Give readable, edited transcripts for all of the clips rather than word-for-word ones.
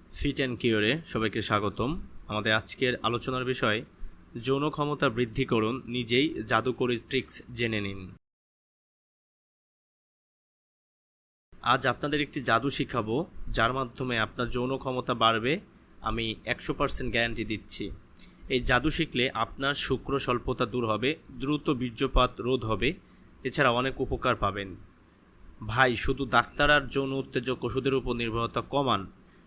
Fit and কিওরে সবাইকে স্বাগতম। আমাদের আজকের আলোচনার বিষয় যৌন ক্ষমতা বৃদ্ধি করুন, নিজেই জাদুকরি ট্রিক্স জেনে নিন। আজ আপনাদের একটি জাদু শিখাবো যার মাধ্যমে আপনার যৌন ক্ষমতা বাড়বে। আমি 100% গ্যারান্টি দিচ্ছি। এই জাদু শিখলে আপনার শুক্র স্বল্পতা দূর হবে, দ্রুত বীর্যপাত রোধ হবে, এছাড়া অনেক উপকার পাবেন। ভাই, শুধু ডাক্তার আর যৌন উত্তেজক ওষুধের উপর নির্ভরতা কমান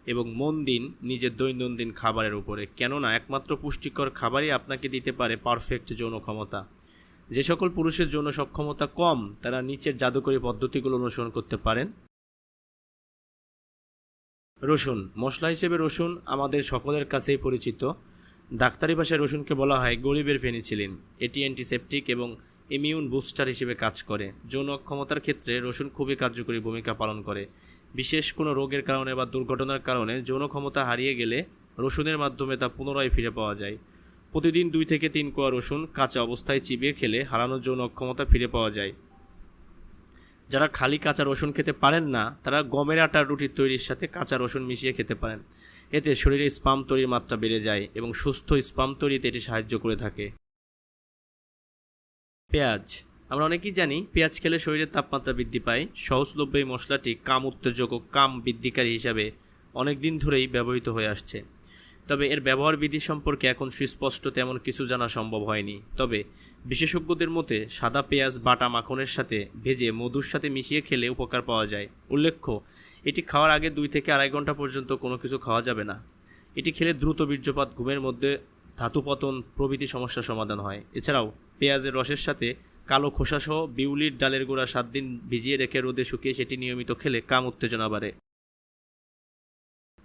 এবং মন দিন নিজের দৈনন্দিন খাবারের উপরে, কেননা একমাত্র পুষ্টিকর খাবারই আপনাকে দিতে পারে পারফেক্ট যৌন ক্ষমতা। যে সকল পুরুষের যৌন সক্ষমতা কম তারা নিচের জাদুকরী পদ্ধতিগুলো অনুসরণ করতে পারেন। রসুন মশলা হিসেবে রসুন আমাদের সকলের কাছেই পরিচিত। ডাক্তারি ভাষায় রসুনকে বলা হয় গরিবের পেনিসিলিন। এটি অ্যান্টিসেপটিক এবং ইমিউন বুস্টার হিসেবে কাজ করে। যৌন ক্ষমতার ক্ষেত্রে রসুন খুবই কার্যকরী ভূমিকা পালন করে। বিশেষ কোনো রোগের কারণে বা দুর্ঘটনার কারণে যৌন ক্ষমতা হারিয়ে গেলে রসুনের মাধ্যমে তা পুনরায় ফিরে পাওয়া যায়। প্রতিদিন 2 থেকে 3 কোয়া রসুন কাঁচা অবস্থায় চিবিয়ে খেলে হারানো যৌন ক্ষমতা ফিরে পাওয়া যায়। যারা খালি কাঁচা রসুন খেতে পারেন না তারা গমের আটার রুটি তৈরির সাথে কাঁচা রসুন মিশিয়ে খেতে পারেন। এতে শরীরে স্পাম তৈরির মাত্রা বেড়ে যায় এবং সুস্থ স্পাম তৈরিতে এটি সাহায্য করে থাকে। পেঁয়াজ, আমরা অনেকেই জানি পেঁয়াজ খেলে শরীরের তাপমাত্রা বৃদ্ধি পায়। সহজলভ্য এই মশলাটি কাম উত্তেজক ও কাম বৃদ্ধিকারী হিসাবে অনেক দিন ধরেই ব্যবহৃত হয়ে আসছে। তবে এর ব্যবহার বিধি সম্পর্কে এখন সুস্পষ্ট তেমন কিছু জানা সম্ভব হয়নি। তবে বিশেষজ্ঞদের মতে সাদা পেঁয়াজ বাটা মাখনের সাথে ভেজে মধুর সাথে মিশিয়ে খেলে উপকার পাওয়া যায়। উল্লেখ্য, এটি খাওয়ার আগে 2 থেকে 2.5 ঘন্টা পর্যন্ত কোনো কিছু খাওয়া যাবে না। এটি খেলে দ্রুত বীর্যপাত, ঘুমের মধ্যে ধাতুপতন প্রভৃতি সমস্যার সমাধান হয়। এছাড়াও পেঁয়াজের রসের সাথে কালো খোসাসহ বিউলির ডালের গুঁড়া 7 দিন ভিজিয়ে রেখে রোদে শুকিয়ে সেটি নিয়মিত খেলে কাম উত্তেজনা বাড়ে।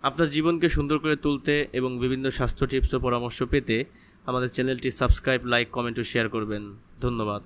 আপনার জীবনকে সুন্দর করে তুলতে এবং বিভিন্ন স্বাস্থ্য টিপস ও পরামর্শ পেতে আমাদের চ্যানেলটি সাবস্ক্রাইব, লাইক, কমেন্ট ও শেয়ার করবেন। ধন্যবাদ।